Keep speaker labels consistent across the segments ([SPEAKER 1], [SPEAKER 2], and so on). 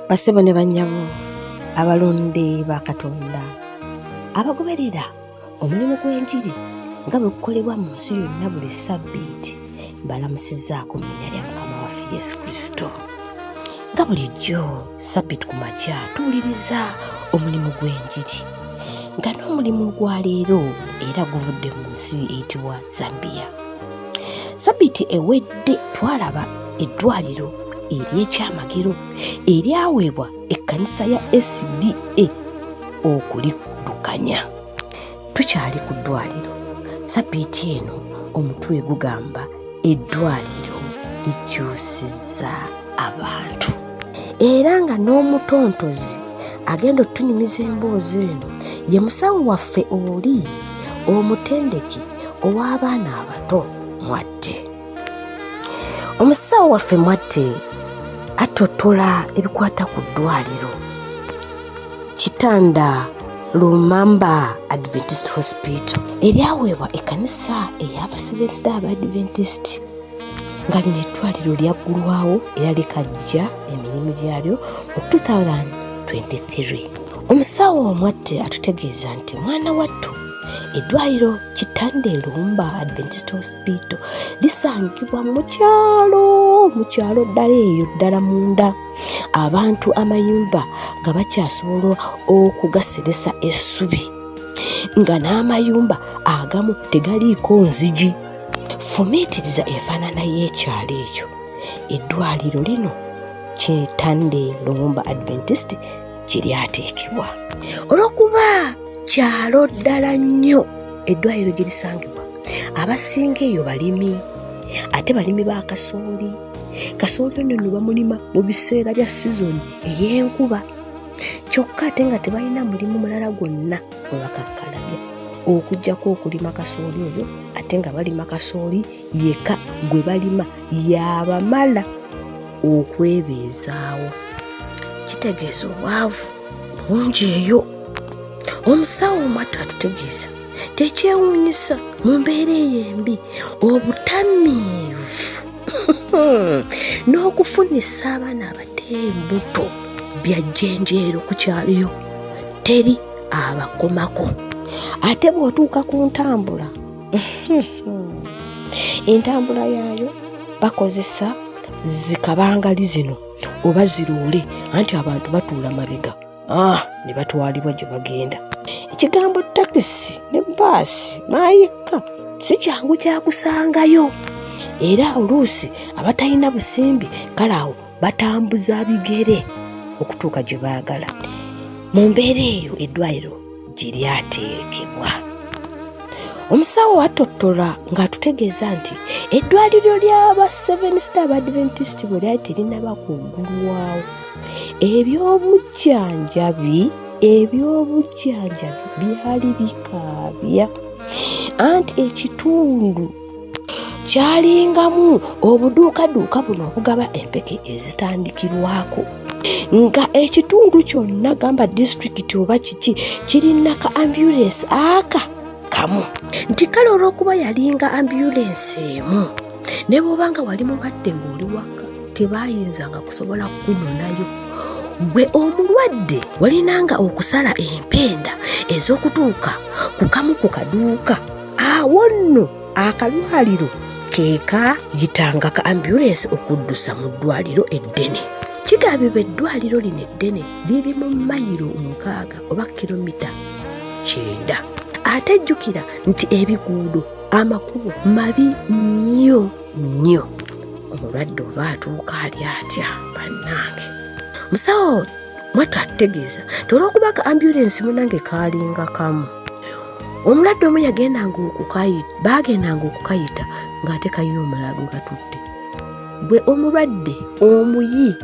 [SPEAKER 1] Bassebo ne bannyabo abalonde ba Katonda abagoberera omulimu gw'enjiri nga bwe gukolebwa mu nsi yonna buli Ssabbiiti, balamusizzaako mu linnya lya Mukama waffe Yesu Kristo. Nga bulijjo Ssabbiiti ku makya tuwuliriza omulimu gw'enjiri nga n'omulimu gwa leero era guvudde mu nsi eyitibwa Zambia. Ssabbiiti ewedde twalaba eddwaliro ery'ekyamagero eryaweebwa ekkanisa ya SDA okuliddukanya. Tukyali ku ddwaliro. Ssabbiiti eno omutwe gugamba eddwaliro likyusizza abantu, era nga n'omutontozi agenda otunyumiza emboozi eno ye musawo waffe oli omutendeki ow'abaana abato Mwatte. Omusawo waffe Mwatte atotola ebikwata ku ddwaliro Kitanda Lumamba Adventist Hospital eryaweebwa ekkanisa ey'aba Seventh Day Adventist, nga lino eddwaliro lyaggulwawo era likajja emirimu gyalyo mu 2023. Omusawo Mwatte atutegeeza nti mwana wattu eddwaliro Kitanda Lumamba Adventist Hospital lisangibwa mu kyalo ddala eyo ddala munda, abantu amayumba nga bakyasobola okugaseresa essubi, nga n'amayumba agamu tegaliiko nzigi. Fumiitiriza enfaanana y'ekyalo ekyo. Eddwaliro lino Kitanda Lumamba Adventist gye lyateekebwa. Olw'okuba kyalo ddala nnyo eddwaliro gye lisangibwa, abasinga eyo balimi, ate balimi ba kasooli. Kasooli ono ne bamulima mu biseera bya sizoni ey'enkuba, kyokka ate nga tebalina mulimu mulala gwonna gwe bakakkalabya okuggyako okulima kasooli oyo, ate nga balima kasooli yeka gwe balima yabamala okwebeezaawo. Kitegeeza obwavu bungi eyo. Omusawo Mwatte atutegeeza tekyewuunyisa mu mbeera eyo embi, obutamiivu n'okufunisa abaana abato embuto byajjenjeero ku kyalo teri abakomako. Ate bw'otuuka ku ntambula entambula yaayo bakozesa zikabangali zino oba ziroole, anti abantu batuula mabega ne batwalibwa gye bagenda. Ekigambo takisi ne baasi maayika si kyangu kyakusangayo, era oluusi abatalina busimbi kale awo batambuza bigere okutuuka gye baagala. Mu mbeera eyo eddwaliro gye lyateekebwa. Omusawo atottola ng'atutegeeza nti eddwaliro ly'aba Seventh Day Adventist bwe lyali terinaba kuggulwawo, ebyobujjanjabi byali bikaabya, anti ekitundu kyalingamu obuduukaduuka buno obugaba empeke ezitandikirwako, nga ekitundu kyonna gamba disitulikiti oba kiki kirina ka ambulensi kamu, nti kale olw'okuba yalinga ambulensi emu, ne bw'obanga wali mulwadde ng'oli waka tebaayinzanga kusobola kukunonayo. Gwe omulwadde walinanga okusala empenda ez'okutuuka ku kamu ku kaduuka, awo nno akalwaliro keekayitanga ka ambulensi okuddusa mu ddwaliro eddene. Kigambibwa eddwaliro lino eddene liri mu mayiro 6 oba kilomita 9. Ate jjukira nti ebiguudo amakubo mabi nnyo. Omulwadde oba atuuka ali atya bannange. Musawo Mwatte ategeeza nti olw'okuba ka ambulensi munange kaalinga kamu, omulwadde omu bagendanga okukayita ng'ate kalina omulala gwe katutte. Gwe omulwadde omuyi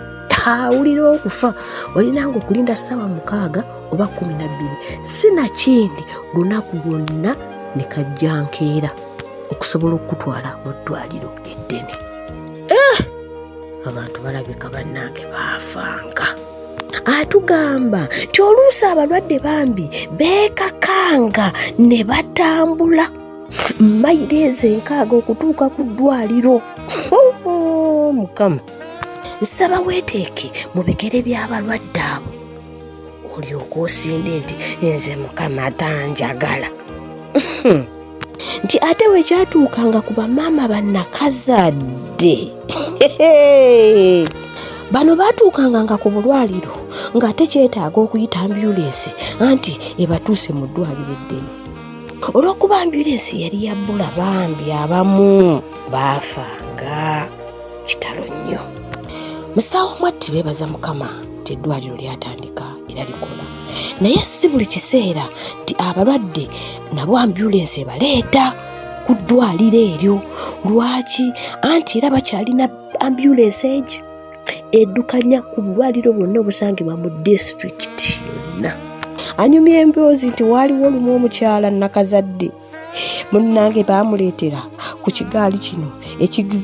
[SPEAKER 1] awulira okufa walinanga okulinda ssaawa 6 oba 12, sinakindi lunaku lwonna ne kajja nkeera okusobola okutwala mu ddwaliro eddene. Abantu balabika bannange baafanga. Atugamba nti oluusi abalwadde bambi beekakanga ne batambula mayiro ezo 6 okutuuka ku ddwaliro. Mukama nsaba weeteeke mu bigere by'abalwadde abo olyoka osinde nti nze Mukama tanjagala. Nti ate wekyatuukanga ku bamaama bannakazadde bano baatuukanga nga ku bulwaliro nga tekyetaaga okuyita ambyulensi anti ebatuuse mu ddwaliro eddene. Olw'okuba ambyulensi yali yabbula bambi abamu baafanga kitalo nnyo. Musawo mwatti beebaza Mukama nti eddwaliro lyatandika era likola, naye si buli kiseera nti abalwadde nabo ambyulensi ebaleeta ku ddwaliro eryo. Lwaki? Anti era bakyalina ambyulensi egyo eddukanya ku bulwaliro bwonna obusangibwa mu disitulikiti yonna. Anyumya emboozi nti waaliwo olumu omukyala nakazadde munnange baamuleetera ku kigaali kino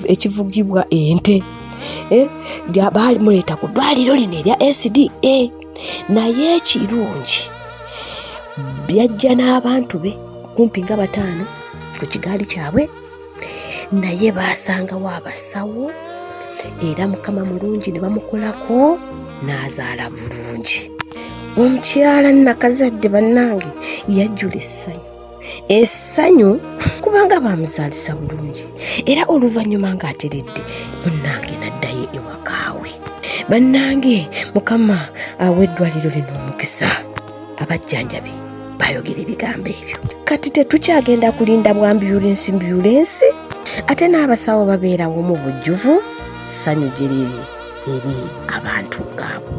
[SPEAKER 1] ekivugibwa ente. Baamuleeta ku ddwaliro lino erya SDA, naye ekirungi byajja n'abantu be kumpi nga 5 ku kigaali kyabwe, naye baasangawo abasawo era Mukama mulungi ne bamukolako n'azaala bulungi. Omukyala nakazadde bannange yajjula essanyu kubanga baamuzaalisa bulungi, era oluvannyuma ng'ateredde munnange n'addayo ewakaawe. Bannange Mukama awa eddwaliro lino omukisa. Abajjanjabi bayogera ebigambo ebyo. Kati tetukyagenda kulinda bwa ambyulensi ate n'abasawo babeerawo mu bujjuvu. Ssanyu gye liri eri abantu ng'abo.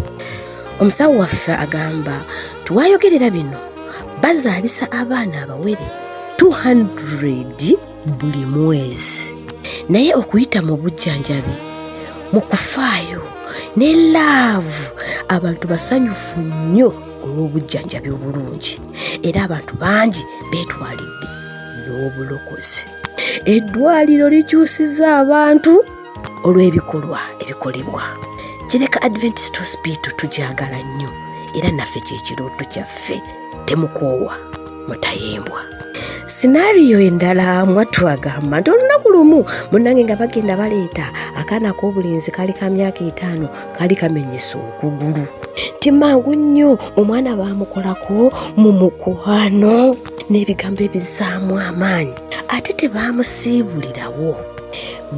[SPEAKER 1] Omusawo waffe agamba tuwayogerera bino bazaalisa abaana abawere 200 buli mwezi, naye okuyita mu bujjanjabi mu kufaayo ne laavu abantu basanyufu nnyo olw'obujjanjabi obulungi, era abantu bangi beetwalidde n'obulokozi. Eddwaliro likyusizza abantu olw'ebikolwa ebikolebwa. Kireka Adventist Hospital tugyagala nnyo era naffe kyekirooto kyaffe, temukoowa mutayimbwa. Sinariyo endala mwattu agamba nti olunaku lumu munnange nga bagenda baleeta akaana k'obulenzi kali ka myaka 5 kali kamenyesa okugulu. Nti mangu nnyo omwana baamukolako mu mukwano n'ebigambo ebizaamu amaanyi, ate tebaamusiibulirawo,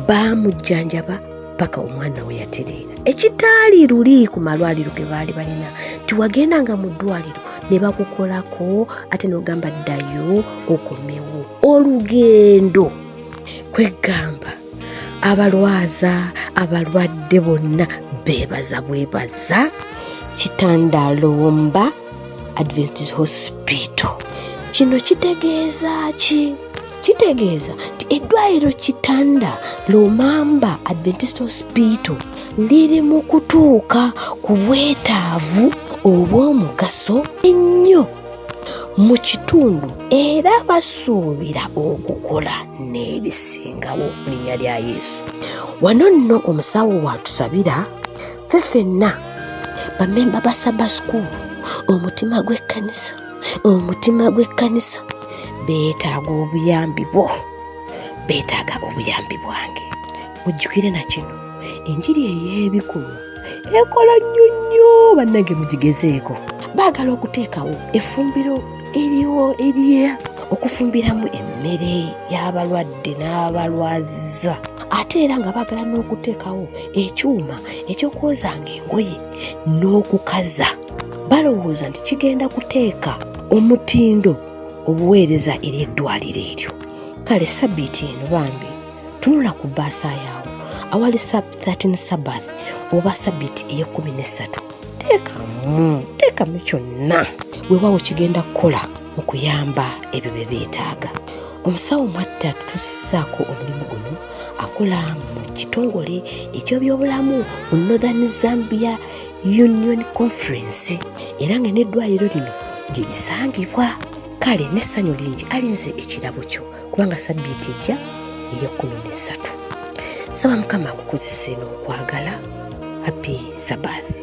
[SPEAKER 1] baamujjanjaba paka omwana we yatereera. Ekitaali luli ku malwaliro ge baali balina tiwagendanga mu ddwaliro ne bakukolako ate n'ogamba ddayo okomewo. Olugendo kwegamba abalwaza abalwadde bonna bwebaza Kitandalomba Adventist Hospital. Kino kitegeeza ki? Kitegeeza nti eddwaliro Kitandalomba Adventist Hospital liri mu kutuuka ku bwetaavu obw'omugaso ennyo mu kitundu, era basuubira okukola n'ebisingawo mu linnya lya Yesu. Wano nno omusawo waatusabira ffe ffenna bamemba ba Sabbath School, omutima gw'ekkanisa beetaaga obuyambi bwo, beetaaga obuyambi bwange. Mujjukire na kino, enjiri ey'ebikolwa ekola nnyo bannange, mugigezeeko. Baagala okuteekawo effumbiro erya okufumbiramu emmere y'abalwadde n'abalwaza, ate era nga baagala n'okuteekawo ekyuma eky'okwozanga engoye n'okukaza. Balowooza nti kigenda kuteeka omutindo obuweereza eri eddwaliro eryo. Kale sabbiiti eno bambi tunula ku bbaasa yaawo awali 13 Sabbath oba sabbiiti ey'e13. Teekamu kyonna weewaawo kigenda kukola mu kuyamba ebyo bye beetaaga. Omusawo mwatti atutuusizzaako omulimu guno akola mu kitongole eky'ebyobulamu mu Northern Zambia Union Conference, era nga n'eddwaliro lino gye lisangibwa. Kale n'essanyu lingi alinze ekirabo kyo kubanga sabbiiti ejja ey'e13. Saba Mukama akukozese n'okwagala. Happy Sabbath.